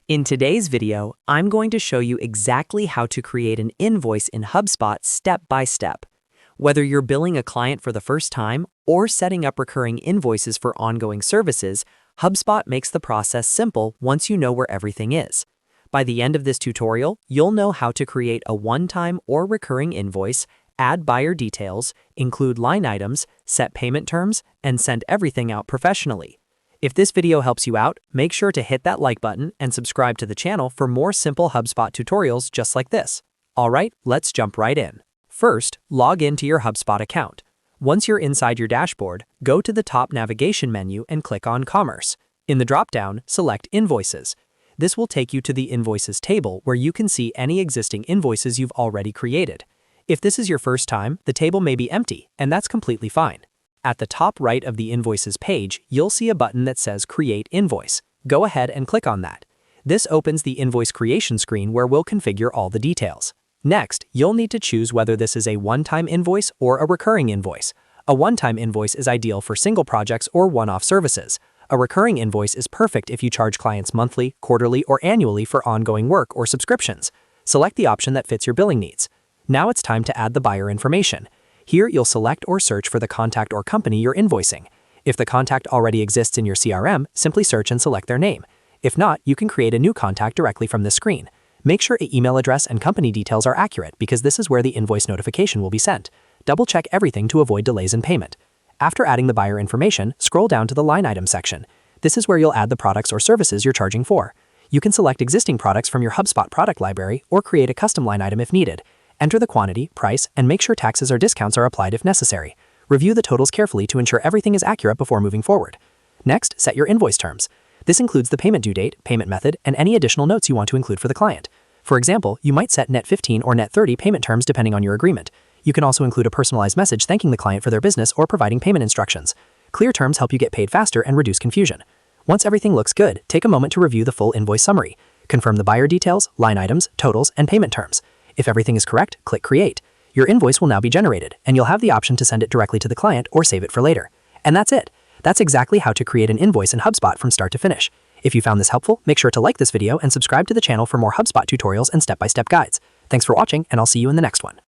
In today's video, I'm going to show you exactly how to create an invoice in HubSpot step by step. Whether you're billing a client for the first time or setting up recurring invoices for ongoing services, HubSpot makes the process simple once you know where everything is. By the end of this tutorial, you'll know how to create a one-time or recurring invoice, add buyer details, include line items, set payment terms, and send everything out professionally. If this video helps you out, make sure to hit that like button and subscribe to the channel for more simple HubSpot tutorials just like this. Alright, let's jump right in. First, log into your HubSpot account. Once you're inside your dashboard, go to the top navigation menu and click on Commerce. In the drop-down, select Invoices. This will take you to the Invoices table where you can see any existing invoices you've already created. If this is your first time, the table may be empty, and that's completely fine. At the top right of the Invoices page, you'll see a button that says Create Invoice. Go ahead and click on that. This opens the invoice creation screen where we'll configure all the details. Next, you'll need to choose whether this is a one-time invoice or a recurring invoice. A one-time invoice is ideal for single projects or one-off services. A recurring invoice is perfect if you charge clients monthly, quarterly, or annually for ongoing work or subscriptions. Select the option that fits your billing needs. Now it's time to add the buyer information. Here, you'll select or search for the contact or company you're invoicing. If the contact already exists in your CRM, simply search and select their name. If not, you can create a new contact directly from this screen. Make sure an email address and company details are accurate because this is where the invoice notification will be sent. Double-check everything to avoid delays in payment. After adding the buyer information, scroll down to the line item section. This is where you'll add the products or services you're charging for. You can select existing products from your HubSpot product library or create a custom line item if needed. Enter the quantity, price, and make sure taxes or discounts are applied if necessary. Review the totals carefully to ensure everything is accurate before moving forward. Next, set your invoice terms. This includes the payment due date, payment method, and any additional notes you want to include for the client. For example, you might set net 15 or net 30 payment terms depending on your agreement. You can also include a personalized message thanking the client for their business or providing payment instructions. Clear terms help you get paid faster and reduce confusion. Once everything looks good, take a moment to review the full invoice summary. Confirm the buyer details, line items, totals, and payment terms. If everything is correct, click Create. Your invoice will now be generated, and you'll have the option to send it directly to the client or save it for later. And that's it. That's exactly how to create an invoice in HubSpot from start to finish. If you found this helpful, make sure to like this video and subscribe to the channel for more HubSpot tutorials and step-by-step guides. Thanks for watching, and I'll see you in the next one.